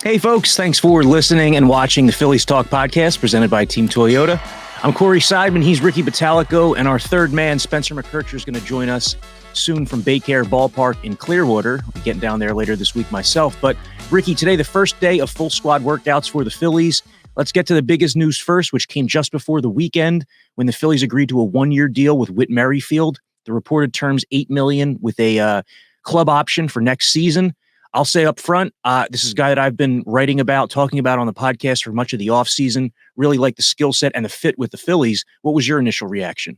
Hey folks, thanks for listening and watching the Phillies Talk podcast presented by Team Toyota. I'm Corey Seidman, he's Ricky Bottalico, and our third man, Spencer McKercher, is going to join us soon from Baycare Ballpark in Clearwater. I'll be getting down there later this week myself. But Ricky, today the first day of full squad workouts for the Phillies. Let's get to the biggest news first, which came just before the weekend when the Phillies agreed to a one-year deal with Whit Merrifield. The reported terms $8 million with a club option for next season. I'll say up front, this is a guy that I've been writing about, talking about on the podcast for much of the offseason. Really like the skill set and the fit with the Phillies. What was your initial reaction?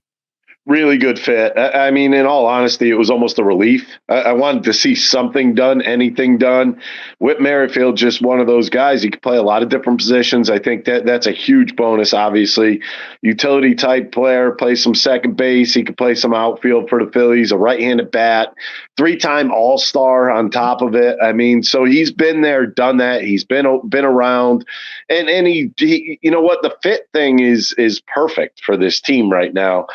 Really good fit. I mean, in all honesty, it was almost a relief. I wanted to see something done, anything done. Whit Merrifield, just one of those guys. He could play a lot of different positions. I think that's a huge bonus, obviously. Utility type player, plays some second base. He could play some outfield for the Phillies, a right-handed bat, 3-time All-Star on top of it. I mean, so he's been there, done that. He's been around. And he you know what? The fit thing is perfect for this team right now.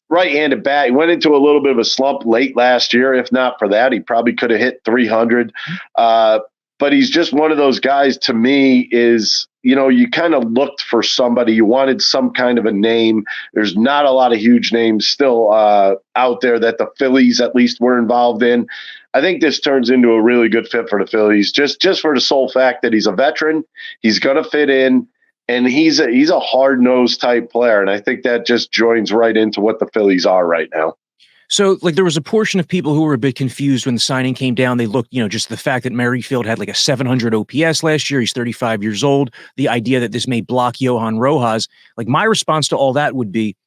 Right-handed bat. He went into a little bit of a slump late last year. If not for that, he probably could have hit 300. But he's just one of those guys, to me, is, you know, you kind of looked for somebody. You wanted some kind of a name. There's not a lot of huge names still out there that the Phillies at least were involved in. I think this turns into a really good fit for the Phillies, just for the sole fact that he's a veteran. He's going to fit in. And he's a hard-nosed type player, and I think that just joins right into what the Phillies are right now. So, like, there was a portion of people who were a bit confused when the signing came down. They looked, just the fact that Merrifield had like a 700 OPS last year. He's 35 years old. The idea that this may block Johan Rojas. Like, my response to all that would be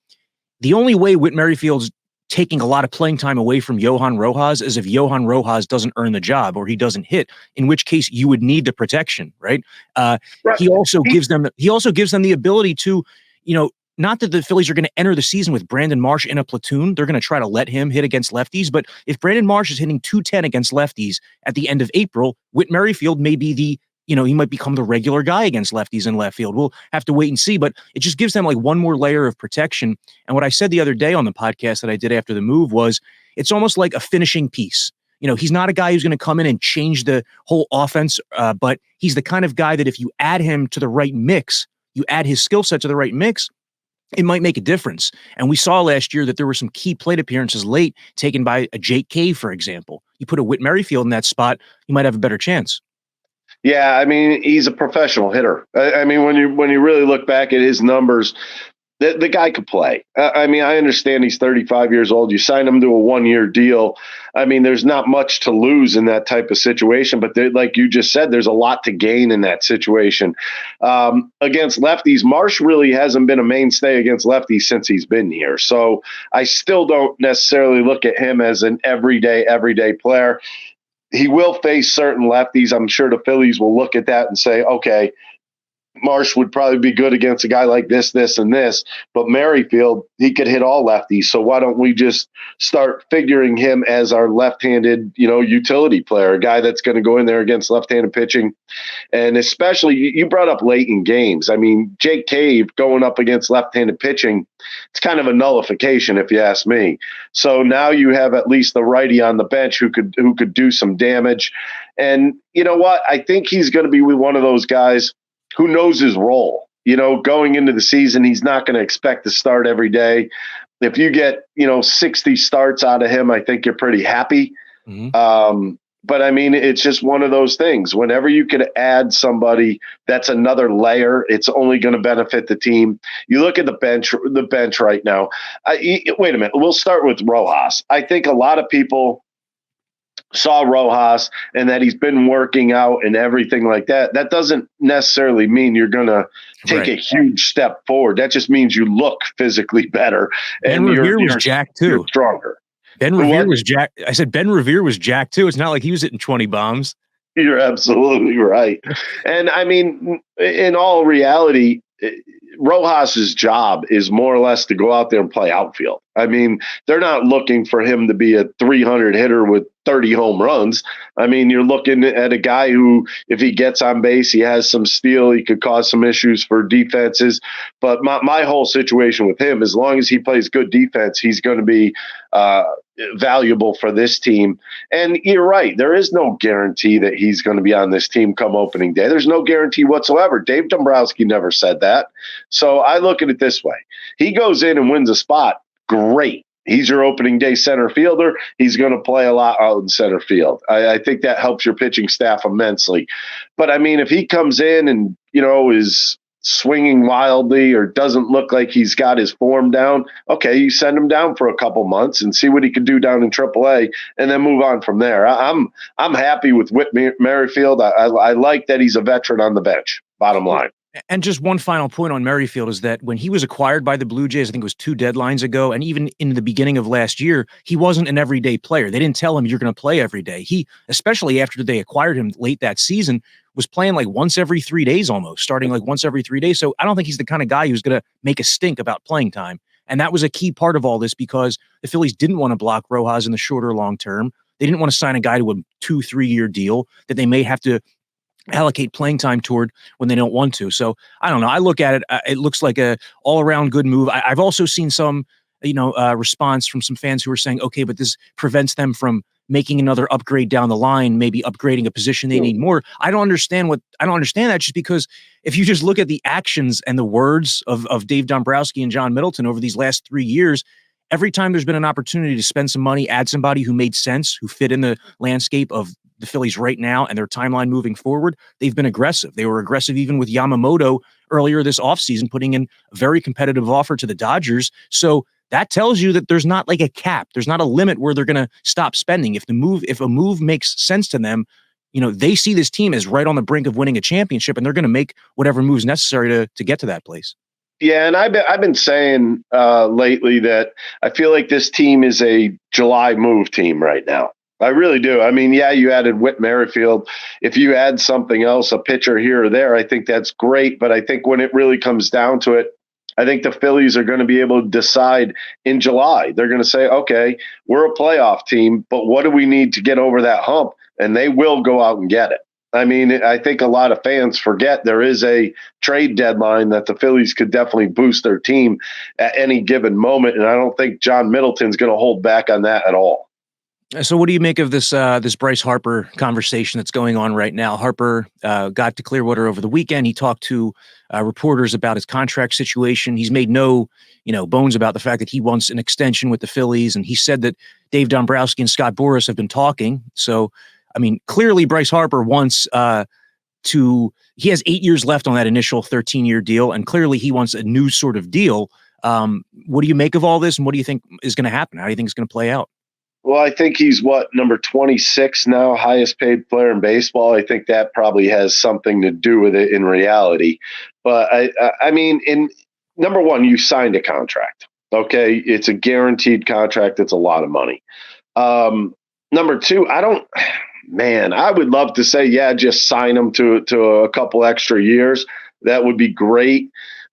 the only way Whit Merrifield's taking a lot of playing time away from Johan Rojas is if Johan Rojas doesn't earn the job or he doesn't hit, in which case you would need the protection, right? Right. He also gives them the ability to, not that the Phillies are going to enter the season with Brandon Marsh in a platoon. They're going to try to let him hit against lefties. But if Brandon Marsh is hitting .210 against lefties at the end of April, Whit Merrifield may be he might become the regular guy against lefties in left field. We'll have to wait and see, but it just gives them like one more layer of protection. And what I said the other day on the podcast that I did after the move was it's almost like a finishing piece. He's not a guy who's going to come in and change the whole offense, but he's the kind of guy that if you add him to the right mix, you add his skill set to the right mix, it might make a difference. And we saw last year that there were some key plate appearances late taken by a Jake Cave, for example. You put a Whit Merrifield in that spot, you might have a better chance. Yeah, I mean, he's a professional hitter. I mean, when you really look back at his numbers, the guy could play. I mean, I understand he's 35 years old. You sign him to a one-year deal. I mean, there's not much to lose in that type of situation, but like you just said, there's a lot to gain in that situation. Against lefties, Marsh really hasn't been a mainstay against lefties since he's been here. So I still don't necessarily look at him as an everyday player. He will face certain lefties. I'm sure the Phillies will look at that and say, okay, Marsh would probably be good against a guy like this, and this, but Merrifield, he could hit all lefties. So why don't we just start figuring him as our left-handed, utility player, a guy that's going to go in there against left-handed pitching. And especially you brought up late in games. I mean, Jake Cave going up against left-handed pitching, it's kind of a nullification if you ask me. So now you have at least the righty on the bench who could do some damage. And you know what? I think he's going to be one of those guys who knows his role. Going into the season, he's not going to expect to start every day. If you get, 60 starts out of him, I think you're pretty happy. Mm-hmm. But I mean, it's just one of those things. Whenever you could add somebody that's another layer, it's only going to benefit the team. You look at the bench right now. Wait a minute. We'll start with Rojas. I think a lot of people saw Rojas and that he's been working out and everything like that. That doesn't necessarily mean you're going to take a huge step forward. That just means you look physically better. And Revere was jacked too. You're stronger. Ben Revere was jacked. I said Ben Revere was jacked too. It's not like he was hitting 20 bombs. You're absolutely right. And I mean, in all reality, Rojas's job is more or less to go out there and play outfield. I mean, they're not looking for him to be a 300 hitter with 30 home runs. I mean, you're looking at a guy who, if he gets on base, he has some steal, he could cause some issues for defenses. But my whole situation with him, as long as he plays good defense, he's going to be valuable for this team. And you're right, there is no guarantee that he's going to be on this team come opening day. There's no guarantee whatsoever. Dave Dombrowski never said that. So I look at it this way. He goes in and wins a spot, great. He's your opening day center fielder. He's going to play a lot out in center field. I think that helps your pitching staff immensely. But I mean, if he comes in and, is swinging wildly or doesn't look like he's got his form down, okay, you send him down for a couple months and see what he can do down in AAA and then move on from there. I'm happy with Whit Merrifield. I like that he's a veteran on the bench, bottom line. And just one final point on Merrifield is that when he was acquired by the Blue Jays, I think it was 2 deadlines ago, and even in the beginning of last year, he wasn't an everyday player. They didn't tell him you're going to play every day. He, especially after they acquired him late that season, was playing like once every 3 days almost, starting like once every 3 days. So I don't think he's the kind of guy who's going to make a stink about playing time. And that was a key part of all this because the Phillies didn't want to block Rojas in the short or long term. They didn't want to sign a guy to a 2-3 year deal that they may have to allocate playing time toward when they don't want to. So I don't know. I look at it. It looks like a all around good move. I've also seen some, response from some fans who are saying, okay, but this prevents them from making another upgrade down the line, maybe upgrading a position they need more. I don't understand that just because if you just look at the actions and the words of Dave Dombrowski and John Middleton over these last 3 years, every time there's been an opportunity to spend some money, add somebody who made sense, who fit in the landscape of the Phillies right now and their timeline moving forward, they've been aggressive. They were aggressive even with Yamamoto earlier this offseason, putting in a very competitive offer to the Dodgers. So that tells you that there's not like a cap. There's not a limit where they're going to stop spending. If a move makes sense to them, they see this team as right on the brink of winning a championship, and they're going to make whatever moves necessary to get to that place. Yeah, and I've been saying lately that I feel like this team is a July move team right now. I really do. I mean, yeah, you added Whit Merrifield. If you add something else, a pitcher here or there, I think that's great. But I think when it really comes down to it, I think the Phillies are going to be able to decide in July. They're going to say, okay, we're a playoff team, but what do we need to get over that hump? And they will go out and get it. I mean, I think a lot of fans forget there is a trade deadline that the Phillies could definitely boost their team at any given moment. And I don't think John Middleton's going to hold back on that at all. So what do you make of this Bryce Harper conversation that's going on right now? Harper got to Clearwater over the weekend. He talked to reporters about his contract situation. He's made no, bones about the fact that he wants an extension with the Phillies. And he said that Dave Dombrowski and Scott Boras have been talking. So, I mean, clearly Bryce Harper wants he has 8 years left on that initial 13-year deal. And clearly he wants a new sort of deal. What do you make of all this? And what do you think is going to happen? How do you think it's going to play out? Well, I think he's number 26 now, highest paid player in baseball. I think that probably has something to do with it in reality. But I mean, in number one, you signed a contract. Okay. It's a guaranteed contract. It's a lot of money. Number two, I would love to say, yeah, just sign him to a couple extra years. That would be great.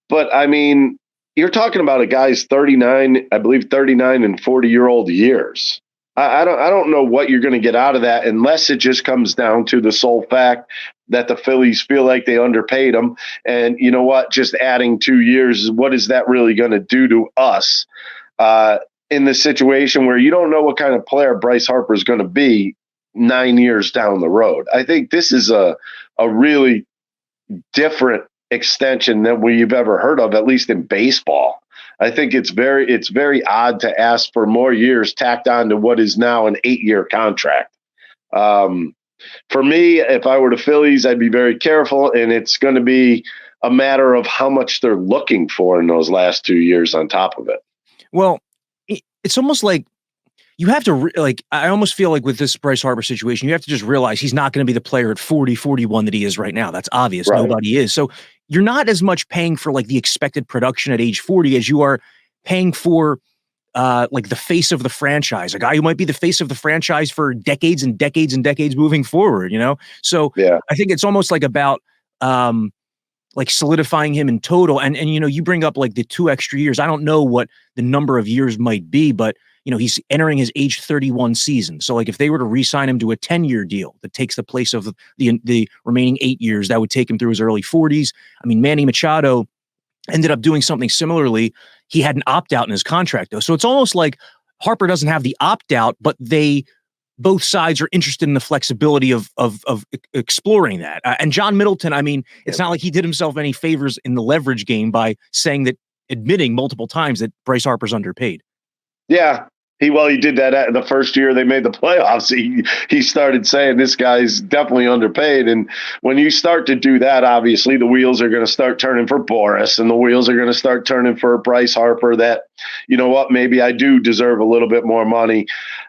But I mean, you're talking about a guy's 39 and 40-year-old years. I don't know what you're going to get out of that unless it just comes down to the sole fact that the Phillies feel like they underpaid him. And you know what? Just adding 2 years, what is that really going to do to us in the situation where you don't know what kind of player Bryce Harper is going to be 9 years down the road? I think this is a really different extension than we've ever heard of, at least in baseball. I think it's very odd to ask for more years tacked on to what is now an 8-year contract. For me, if I were the Phillies, I'd be very careful, and it's going to be a matter of how much they're looking for in those last 2 years on top of it. Well, it's almost like you have to I almost feel like with this Bryce Harper situation, you have to just realize he's not going to be the player at 40, 41 that he is right now. That's obvious. Right. Nobody is. So you're not as much paying for like the expected production at age 40 as you are paying for like the face of the franchise, a guy who might be the face of the franchise for decades and decades and decades moving forward, So yeah. I think it's almost like about like solidifying him in total. And you bring up like the 2 extra years. I don't know what the number of years might be, but he's entering his age 31 season. So like if they were to re-sign him to a 10-year deal that takes the place of the remaining 8 years, that would take him through his early 40s. I mean, Manny Machado ended up doing something similarly. He had an opt-out in his contract though. So it's almost like Harper doesn't have the opt-out, but both sides are interested in the flexibility of exploring that. And John Middleton, I mean, it's not like he did himself any favors in the leverage game by admitting multiple times that Bryce Harper's underpaid. Yeah. He did that the first year they made the playoffs. He started saying this guy's definitely underpaid. And when you start to do that, obviously the wheels are going to start turning for Boris, and the wheels are going to start turning for Bryce Harper that, you know what, maybe I do deserve a little bit more money.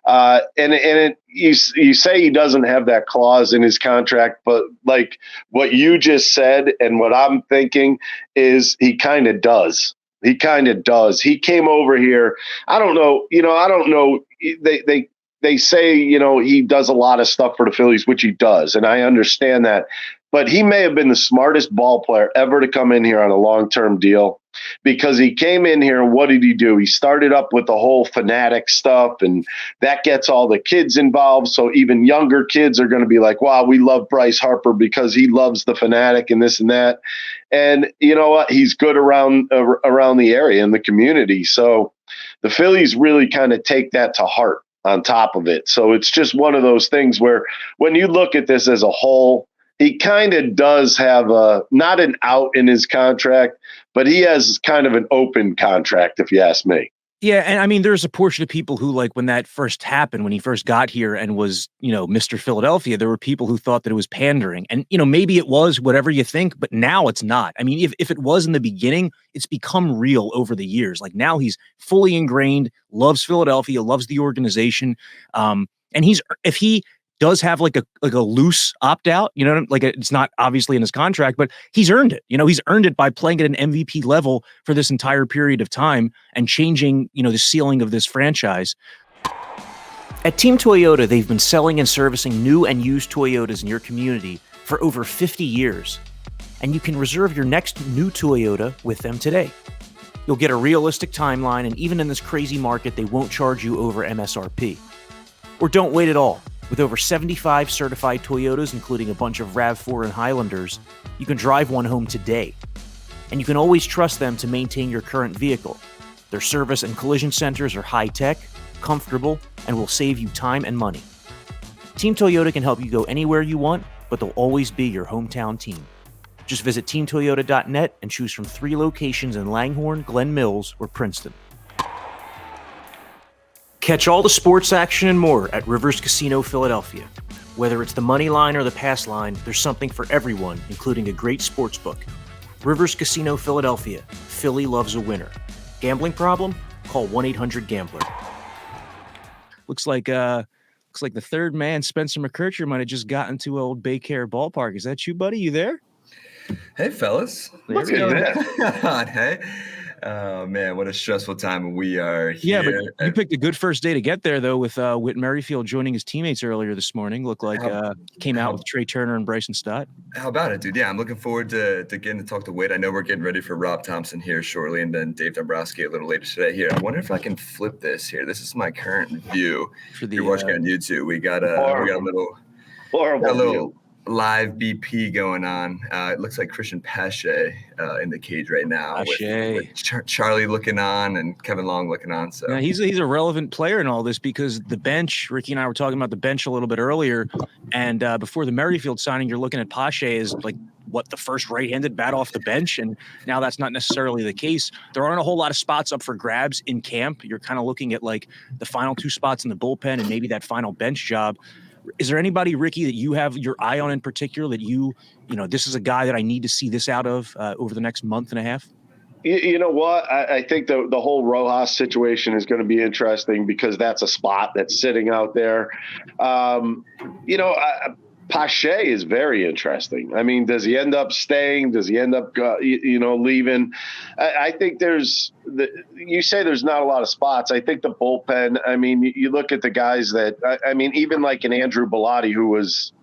You say he doesn't have that clause in his contract, but like what you just said and what I'm thinking is he kind of does. He kind of does. He came over here. I don't know. They say, he does a lot of stuff for the Phillies, which he does. And I understand that. But he may have been the smartest ball player ever to come in here on a long-term deal, because he came in here and what did he do? He started up with the whole fanatic stuff, and that gets all the kids involved. So even younger kids are going to be like, wow, we love Bryce Harper because he loves the fanatic and this and that. And you know what? He's good around the area and the community. So the Phillies really kind of take that to heart on top of it. So it's just one of those things where when you look at this as a whole, he kind of does have not an out in his contract, but he has kind of an open contract, if you ask me. Yeah, and I mean, there's a portion of people who, like, when that first happened, when he first got here and was, Mr. Philadelphia, there were people who thought that it was pandering. And, maybe it was, whatever you think, but now it's not. I mean, if it was in the beginning, it's become real over the years. Like, now he's fully ingrained, loves Philadelphia, loves the organization. And if he does have like a loose opt-out, it's not obviously in his contract, but he's earned it. He's earned it by playing at an MVP level for this entire period of time and changing, the ceiling of this franchise. At Team Toyota, they've been selling and servicing new and used Toyotas in your community for over 50 years. And you can reserve your next new Toyota with them today. You'll get a realistic timeline, and even in this crazy market, they won't charge you over MSRP. Or don't wait at all. With over 75 certified Toyotas, including a bunch of RAV4 and Highlanders, you can drive one home today. And you can always trust them to maintain your current vehicle. Their service and collision centers are high-tech, comfortable, and will save you time and money. Team Toyota can help you go anywhere you want, but they'll always be your hometown team. Just visit teamtoyota.net and choose from 3 locations in Langhorne, Glen Mills, or Princeton. Catch all the sports action and more at Rivers Casino Philadelphia. Whether it's the money line or the pass line, there's something for everyone, including a great sports book. Rivers Casino Philadelphia. Philly loves a winner. Gambling problem? Call 1-800-GAMBLER. Looks like the third man, Spencer McKercher, might have just gotten to old Baycare Ballpark. Is that you, buddy? You there? Hey, fellas. Look at that. Hey. Oh, man, what a stressful time we are here. Yeah, but you picked a good first day to get there, though, with Whit Merrifield joining his teammates earlier this morning. Looked like came out with Trey Turner and Bryson Stott. How about it, dude? Yeah, I'm looking forward to getting to talk to Whit. I know we're getting ready for Rob Thompson here shortly, and then Dave Dombrowski a little later today. Here, I wonder if I can flip this here. This is my current view. For the, you're watching on YouTube. We got a little live BP going on. It looks like Christian Pache in the cage right now with Charlie looking on and Kevin Long looking on. So yeah, he's a relevant player in all this because the bench, Ricky and I were talking about the bench a little bit earlier, and before the Merrifield signing, you're looking at Pache as like the first right-handed bat off the bench, and now that's not necessarily the case. There aren't a whole lot of spots up for grabs in camp. You're kind of looking at like the final 2 spots in the bullpen and maybe that final bench job. Is there anybody, Ricky, that you have your eye on in particular that this is a guy that I need to see this out of over the next month and a half? You know what? I think the whole Rojas situation is going to be interesting because that's a spot that's sitting out there. Pache is very interesting. I mean, does he end up staying? Does he end up, leaving? I think you say there's not a lot of spots. I think the bullpen, I mean, you look at the guys that, even like an Andrew Bellotti, who was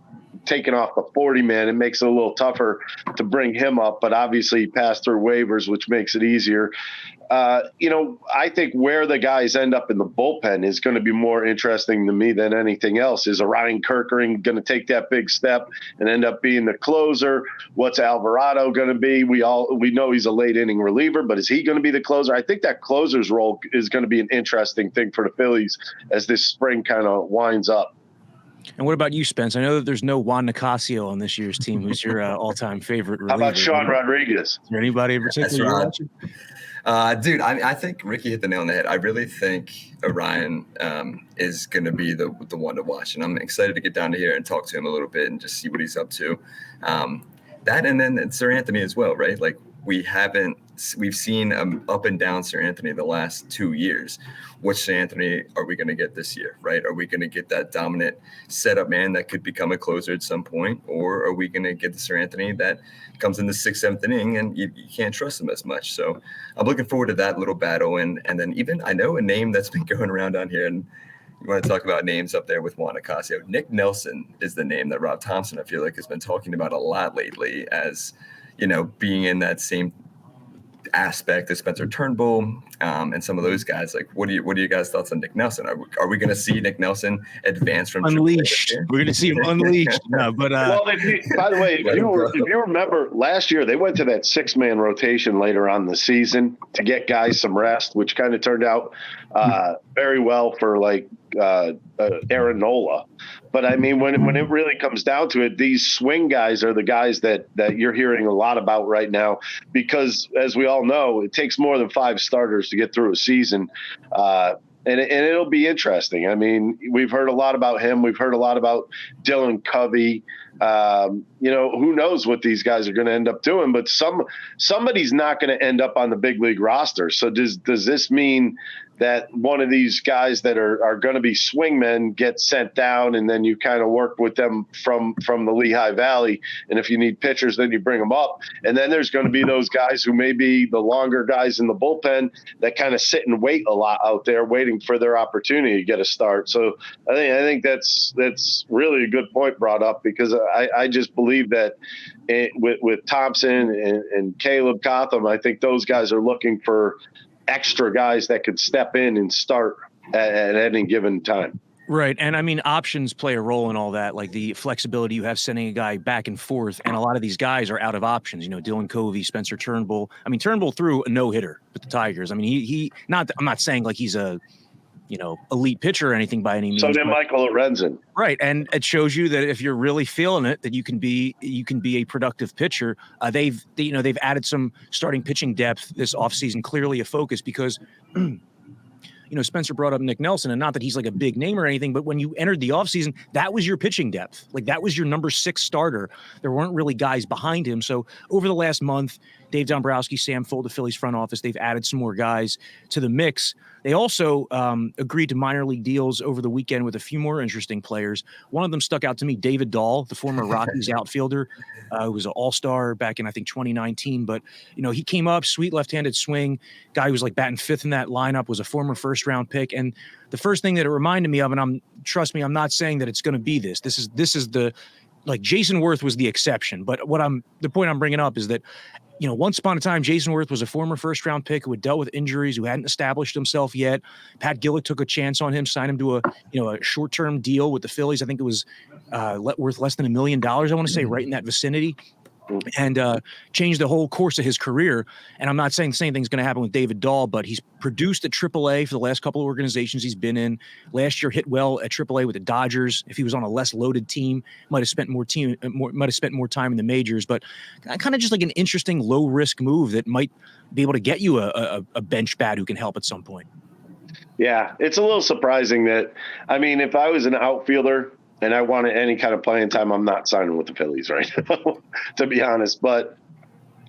taken off the 40-man. It makes it a little tougher to bring him up, but obviously he passed through waivers, which makes it easier. I think where the guys end up in the bullpen is going to be more interesting to me than anything else. Is Orion Kirkering going to take that big step and end up being the closer? What's Alvarado going to be? We know he's a late inning reliever, but is he going to be the closer? I think that closer's role is going to be an interesting thing for the Phillies as this spring kind of winds up. And what about you, Spence? I know that there's no Juan Nicasio on this year's team. Who's your all-time favorite reliever? How about Sean Rodriguez? Is there anybody in particular you're watching? Dude, I think Ricky hit the nail on the head. I really think Orion is going to be the one to watch, and I'm excited to get down to here and talk to him a little bit and just see what he's up to. That and then Sir Anthony as well, right? Like we've seen up and down Sir Anthony the last 2 years. Which Sir Anthony are we going to get this year, right? Are we going to get that dominant setup man that could become a closer at some point, or are we going to get the Sir Anthony that comes in the 6th, 7th inning and you can't trust him as much? So I'm looking forward to that little battle. And then even I know a name that's been going around on here, and you want to talk about names up there with Juan Nicasio. Nick Nelson is the name that Rob Thompson, I feel like, has been talking about a lot lately as, being in that same aspect of Spencer Turnbull and some of those guys. Like, what are your guys' thoughts on Nick Nelson? Are we going to see Nick Nelson advance from unleashed? We're going to see him unleashed. No, but well, by the way, if you remember last year, they went to that 6-man rotation later on in the season to get guys some rest, which kind of turned out very well for Aaron Nola. But I mean, when it really comes down to it, these swing guys are the guys that you're hearing a lot about right now, because as we all know, it takes more than 5 starters to get through a season. And it'll be interesting. I mean, we've heard a lot about him. We've heard a lot about Dylan Covey. Who knows what these guys are going to end up doing, but somebody's not going to end up on the big league roster. So does this mean that one of these guys that are going to be swingmen gets sent down, and then you kind of work with them from the Lehigh Valley? And if you need pitchers, then you bring them up. And then there's going to be those guys who may be the longer guys in the bullpen that kind of sit and wait a lot out there, waiting for their opportunity to get a start. So I think that's really a good point brought up, because I just believe that with Thompson and Caleb Cotham, I think those guys are looking for extra guys that could step in and start at any given time. Right. And I mean, options play a role in all that, like the flexibility you have sending a guy back and forth. And a lot of these guys are out of options. Dylan Covey, Spencer Turnbull. I mean, Turnbull threw a no-hitter with the Tigers. I mean, I'm not saying like he's a elite pitcher or anything by any means. So did Michael Lorenzen. Right. And it shows you that if you're really feeling it, that you can be a productive pitcher. They've added some starting pitching depth this offseason, clearly a focus, because Spencer brought up Nick Nelson, and not that he's like a big name or anything, but when you entered the offseason, that was your pitching depth. Like, that was your number 6 starter. There weren't really guys behind him. So over the last month, Dave Dombrowski, Sam Fuld, the Phillies front office, they've added some more guys to the mix. They also agreed to minor league deals over the weekend with a few more interesting players. One of them stuck out to me, David Dahl, the former Rockies outfielder, who was an all-star back in, I think, 2019. But, he came up, sweet left-handed swing. Guy who was like batting 5th in that lineup, was a former first-round pick. And the first thing that it reminded me of, and trust me, I'm not saying that it's going to be this. This is the, like, Jason Worth was the exception. But the point I'm bringing up is that, once upon a time, Jason Worth was a former first-round pick who had dealt with injuries, who hadn't established himself yet. Pat Gillick took a chance on him, signed him to a short-term deal with the Phillies. I think it was worth less than $1 million, I want to say, right in that vicinity, and changed the whole course of his career. And I'm not saying the same thing's going to happen with David Dahl, but he's produced at AAA for the last couple of organizations he's been in. Last year hit well at AAA with the Dodgers. If he was on a less loaded team, might have spent more time in the majors. But kind of just like an interesting low risk move that might be able to get you a bench bat who can help at some point. Yeah, it's a little surprising that, I mean, if I was an outfielder and I wanted any kind of playing time, I'm not signing with the Phillies right now, to be honest. But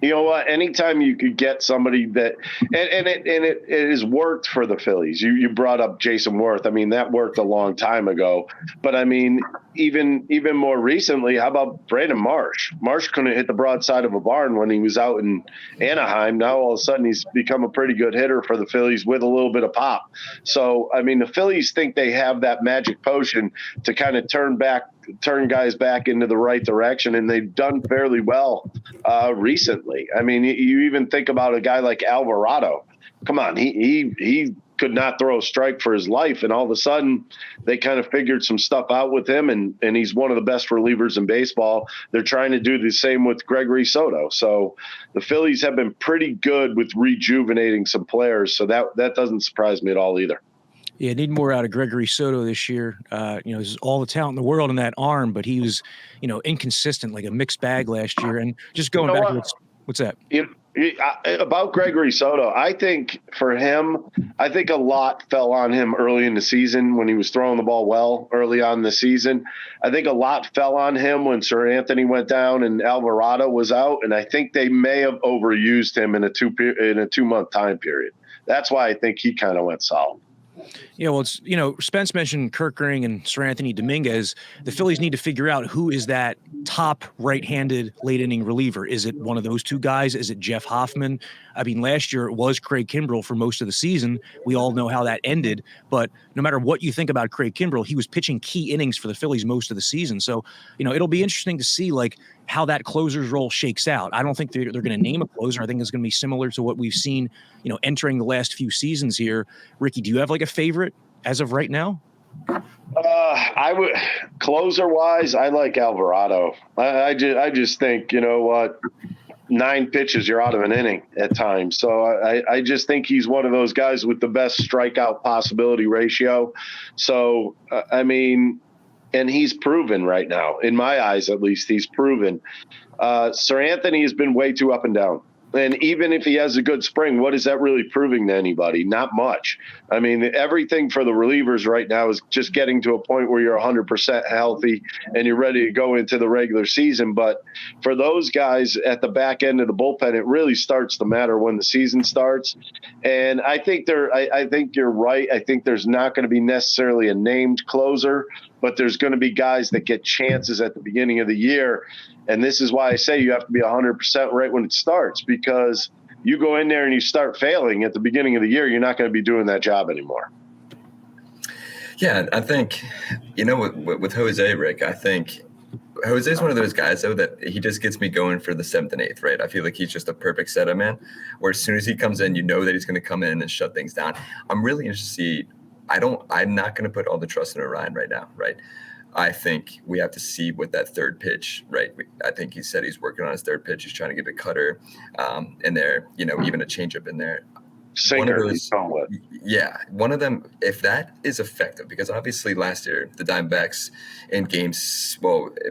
you know what? Anytime you could get somebody that, and it has worked for the Phillies. You brought up Jason Worth. I mean, that worked a long time ago. But I mean, even more recently, how about Brandon Marsh? Marsh couldn't hit the broadside of a barn when he was out in Anaheim. Now all of a sudden he's become a pretty good hitter for the Phillies with a little bit of pop. So I mean, the Phillies think they have that magic potion to kind of turn back turn guys back into the right direction, and they've done fairly well recently. I mean, you even think about a guy like Alvarado. Come on, he could not throw a strike for his life, and all of a sudden they kind of figured some stuff out with him, and he's one of the best relievers in baseball. They're trying to do the same with Gregory Soto. So the Phillies have been pretty good with rejuvenating some players, so that doesn't surprise me at all either. Yeah, need more out of Gregory Soto this year. There's all the talent in the world in that arm, but he was, inconsistent, like a mixed bag last year. And just going back to what's that? About Gregory Soto, I think for him, I think a lot fell on him early in the season when he was throwing the ball well early on in the season. I think a lot fell on him when Sir Anthony went down and Alvarado was out, and I think they may have overused him in a 2-month time period. That's why I think he kind of went solid. Yeah, well, it's, Spence mentioned Kerkering and Sir Anthony Dominguez. The Phillies need to figure out who is that top right-handed late-inning reliever. Is it one of those two guys? Is it Jeff Hoffman? I mean, last year it was Craig Kimbrell for most of the season. We all know how that ended. But no matter what you think about Craig Kimbrell, he was pitching key innings for the Phillies most of the season. So, it'll be interesting to see, how that closer's role shakes out. I don't think they're going to name a closer. I think it's going to be similar to what we've seen, entering the last few seasons here. Ricky, do you have a favorite as of right now? I would, closer wise, I like Alvarado. I just think, 9 pitches, you're out of an inning at times. So I just think he's one of those guys with the best strikeout possibility ratio. So, and he's proven right now, in my eyes at least, he's proven. Sir Anthony has been way too up and down. And even if he has a good spring, what is that really proving to anybody? Not much. I mean, everything for the relievers right now is just getting to a point where you're 100% healthy and you're ready to go into the regular season. But for those guys at the back end of the bullpen, it really starts to matter when the season starts. And I think I think you're right. I think there's not going to be necessarily a named closer, but there's going to be guys that get chances at the beginning of the year. And this is why I say you have to be 100% right when it starts, because you go in there and you start failing at the beginning of the year, you're not going to be doing that job anymore. Yeah, I think, with Jose, Rick, I think Jose's one of those guys, though, that he just gets me going for the 7th and 8th, right? I feel like he's just a perfect setup man, where as soon as he comes in, that he's going to come in and shut things down. I'm really interested to see. I'm not going to put all the trust in Orion right now, right? I think we have to see what that third pitch, right? I think he said he's working on his third pitch. He's trying to get a cutter in there, even a changeup in there. Sinker, one of them, if that is effective, because obviously last year the Diamondbacks in games,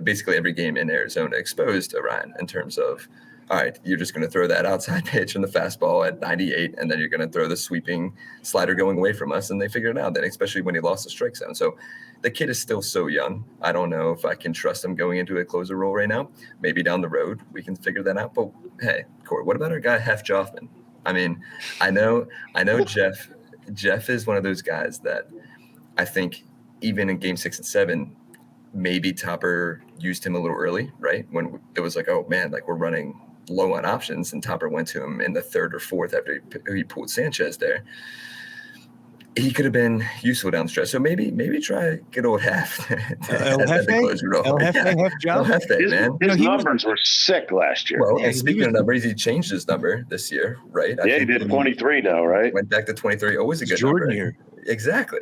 basically every game in Arizona exposed Orion in terms of, all right, you're just going to throw that outside pitch and the fastball at 98, and then you're going to throw the sweeping slider going away from us, and they figured it out then, especially when he lost the strike zone. So the kid is still so young. I don't know if I can trust him going into a closer role right now. Maybe down the road we can figure that out. But hey, Corey, what about our guy Hef Joffman? I mean, I know Jeff is one of those guys that I think even in game 6 and 7, maybe Topper used him a little early, right? When it was like, oh man, we're running low on options, and Topper went to him in the 3rd or 4th after he pulled Sanchez there. He could have been useful down the stretch. So maybe try good old Hef. Hef man. His numbers were sick last year. Well, and speaking of numbers, he changed his number this year, right? He did 23 now, right? Went back to 23. Always a good Jordan number. Year. Exactly.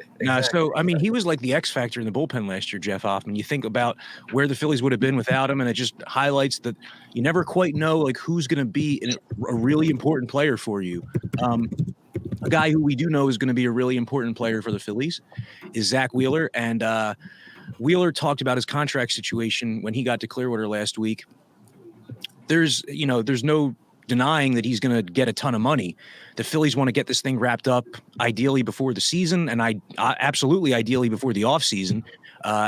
So, he was like the X factor in the bullpen last year, Jeff Hoffman. You think about where the Phillies would have been without him, and it just highlights that you never quite know who's going to be a really important player for you. A guy who we do know is going to be a really important player for the Phillies is Zack Wheeler. And Wheeler talked about his contract situation when he got to Clearwater last week. There's no denying that he's going to get a ton of money. The Phillies want to get this thing wrapped up ideally before the season, and absolutely ideally before the offseason.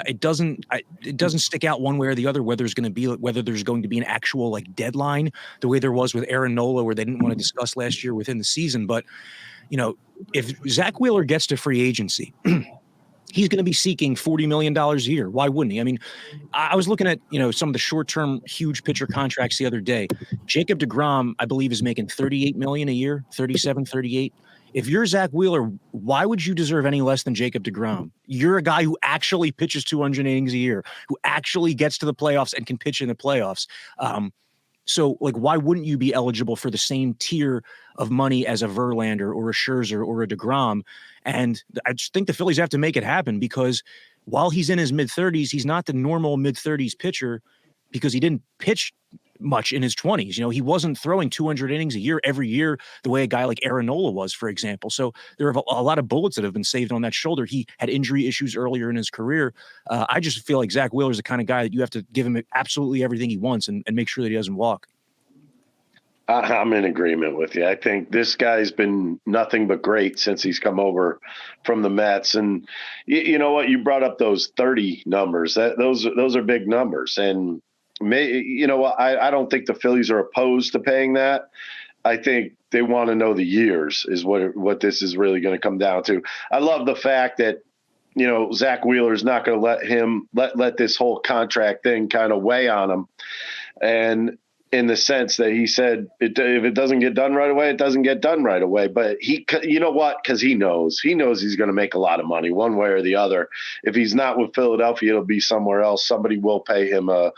It doesn't stick out one way or the other whether there's going to be an actual deadline the way there was with Aaron Nola, where they didn't want to discuss last year within the season. But if Zack Wheeler gets to free agency, he's going to be seeking $40 million a year. Why wouldn't he? I was looking at, some of the short-term huge pitcher contracts the other day. Jacob deGrom, I believe, is making $38 million a year, 37, 38. If you're Zack Wheeler, why would you deserve any less than Jacob deGrom? You're a guy who actually pitches 200 innings a year, who actually gets to the playoffs and can pitch in the playoffs. So, like, why wouldn't you be eligible for the same tier of money as a Verlander or a Scherzer or a deGrom? And I just think the Phillies have to make it happen, because while he's in his mid-30s, he's not the normal mid-30s pitcher, because he didn't pitch much in his 20s. You know, he wasn't throwing 200 innings a year every year the way a guy like Aaron Nola was, for example. So there are a lot of bullets that have been saved on that shoulder. He had injury issues earlier in his career. I just feel like Zack Wheeler is the kind of guy that you have to give him absolutely everything he wants and make sure that he doesn't walk. I'm in agreement with you. I think this guy's been nothing but great since he's come over from the Mets. And you know what? You brought up those 30 numbers. Those are big numbers. And you know what? I don't think the Phillies are opposed to paying that. I think they want to know the years is what this is really going to come down to. I love the fact that, you know, Zack Wheeler is not going to let this whole contract thing kind of weigh on him. And in the sense that he said, if it doesn't get done right away, it doesn't get done right away. But you know what? Because he knows he's going to make a lot of money one way or the other. If he's not with Philadelphia, it'll be somewhere else. Somebody will pay him a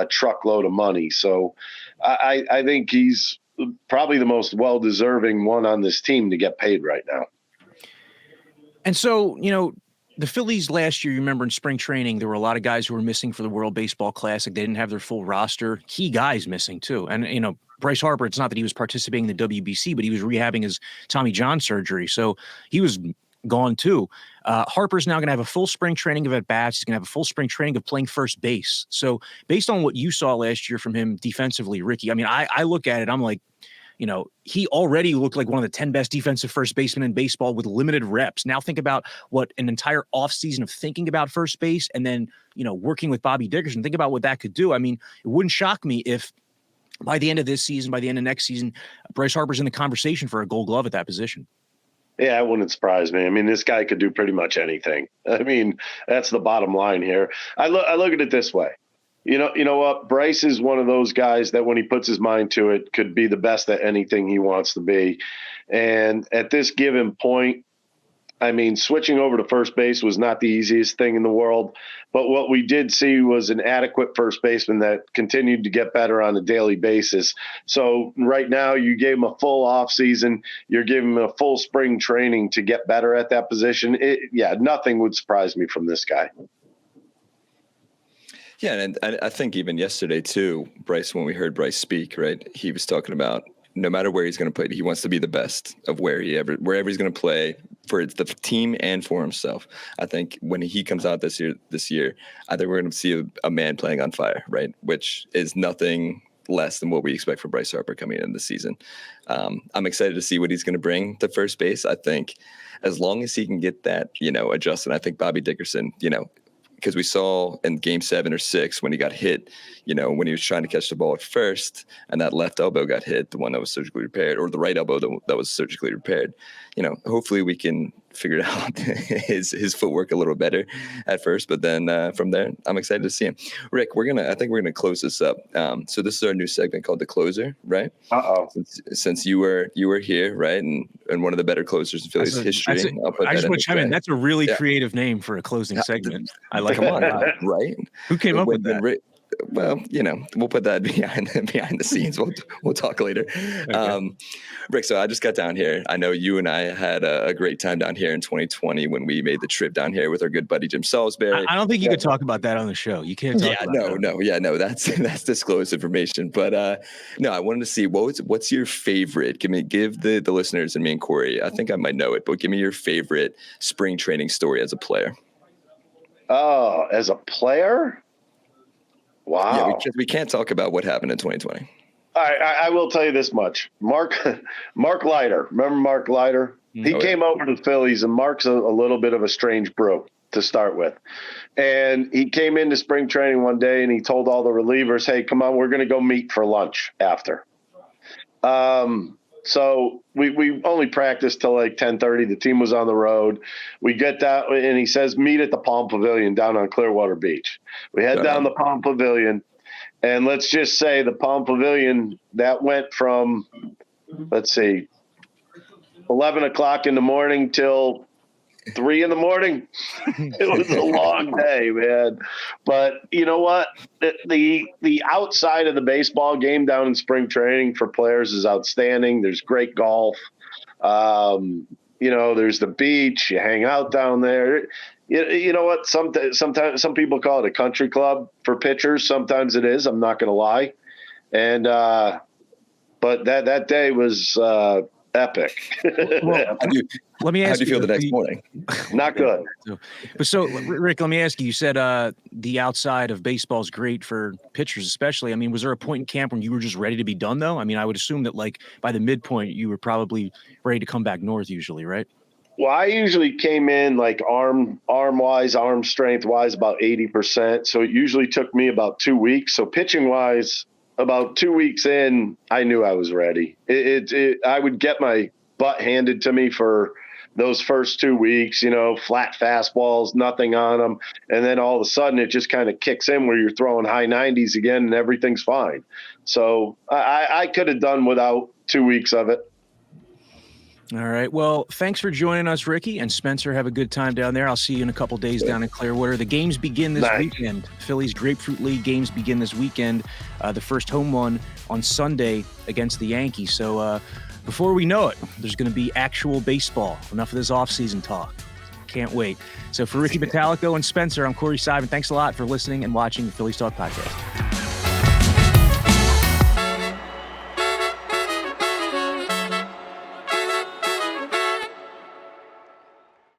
truckload of money. So I think he's probably the most well-deserving one on this team to get paid right now. And so, you know, the Phillies last year, you remember in spring training, there were a lot of guys who were missing for the World Baseball Classic. They didn't have their full roster. Key guys missing too. And, you know, Bryce Harper, it's not that he was participating in the WBC, but he was rehabbing his Tommy John surgery. So he was gone too. Harper's now going to have a full spring training of at-bats. He's going to have a full spring training of playing first base. So based on what you saw last year from him defensively, Ricky, I mean, I look at it, I'm like, you know, he already looked like one of the 10 best defensive first basemen in baseball with limited reps. Now think about what an entire offseason of thinking about first base and then, you know, working with Bobby Dickerson. Think about what that could do. I mean, it wouldn't shock me if by the end of this season, by the end of next season, Bryce Harper's in the conversation for a Gold Glove at that position. Yeah, it wouldn't surprise me. I mean, this guy could do pretty much anything. I mean, that's the bottom line here. I look at it this way. You know what? Bryce is one of those guys that when he puts his mind to it could be the best at anything he wants to be. And at this given point, I mean, switching over to first base was not the easiest thing in the world. But what we did see was an adequate first baseman that continued to get better on a daily basis. So right now you gave him a full offseason. You're giving him a full spring training to get better at that position. Nothing would surprise me from this guy. Yeah, and I think even yesterday too, Bryce, when we heard Bryce speak, right, he was talking about no matter where he's going to play, he wants to be the best of wherever he's going to play for the team and for himself. I think when he comes out this year, I think we're going to see a man playing on fire, right, which is nothing less than what we expect for Bryce Harper coming in this season. I'm excited to see what he's going to bring to first base. I think as long as he can get that, you know, adjusted, I think Bobby Dickerson, you know, because we saw in game 7 or 6 when he got hit, you know, when he was trying to catch the ball at first and that left elbow got hit, the one that was surgically repaired, or the right elbow that was surgically repaired, you know, hopefully we can figure out his footwork a little better at first. But then from there, I'm excited to see him. Rick, I think we're going to close this up. So this is our new segment called The Closer, right? Uh-oh. Since you were here, right? And one of the better closers in Phillies history. I just want to chime in. That's a really creative name for a closing segment. I like Come it. on, right? Who came up with that? Well, you know, we'll put that behind the scenes. We'll talk later. Okay. Rick, so I just got down here. I know you and I had a great time down here in 2020 when we made the trip down here with our good buddy Jim Salisbury. I don't think you could talk about that on the show. You can't talk about that. No, that's disclosed information. But no, I wanted to see what's your favorite. Give the listeners and me and Corey. I think I might know it, but give me your favorite spring training story as a player. Oh, as a player? Wow. Yeah, we can't talk about what happened in 2020. I will tell you this much. Mark Leiter. Remember Mark Leiter? He came over to the Phillies, and Mark's a little bit of a strange brew to start with. And he came into spring training one day, and he told all the relievers, hey, come on, we're going to go meet for lunch after. So we only practiced till like 10:30. The team was on the road. We get that, and he says, meet at the Palm Pavilion down on Clearwater Beach. We head down the Palm Pavilion, and let's just say the Palm Pavilion, that went from, let's see, 11 o'clock in the morning till 3 in the morning. It was a long day, man. But you know what? The outside of the baseball game down in spring training for players is outstanding. There's great golf. There's the beach. You hang out down there. You know what? Sometimes some people call it a country club for pitchers. Sometimes it is. I'm not going to lie. And but that day was epic. Well, let me ask you. How do you feel the next morning? Not good. So, Rick, let me ask you. You said the outside of baseball is great for pitchers, especially. I mean, was there a point in camp when you were just ready to be done, though? I mean, I would assume that like by the midpoint, you were probably ready to come back north, usually, right? Well, I usually came in like arm wise, arm strength wise, about 80%. So it usually took me about 2 weeks. So pitching wise, about 2 weeks in, I knew I was ready. I would get my butt handed to me for those first 2 weeks, flat fastballs, nothing on them. And then all of a sudden it just kind of kicks in where you're throwing high 90s again and everything's fine. So I could have done without 2 weeks of it. All right. Well, thanks for joining us, Ricky, and Spencer. Have a good time down there. I'll see you in a couple days down in Clearwater. The games begin this weekend. Phillies Grapefruit League games begin this weekend. The first home one on Sunday against the Yankees. So before we know it, there's going to be actual baseball. Enough of this off-season talk. Can't wait. So for Ricky Bottalico and Spencer, I'm Corey Seidman. Thanks a lot for listening and watching the Phillies Talk podcast.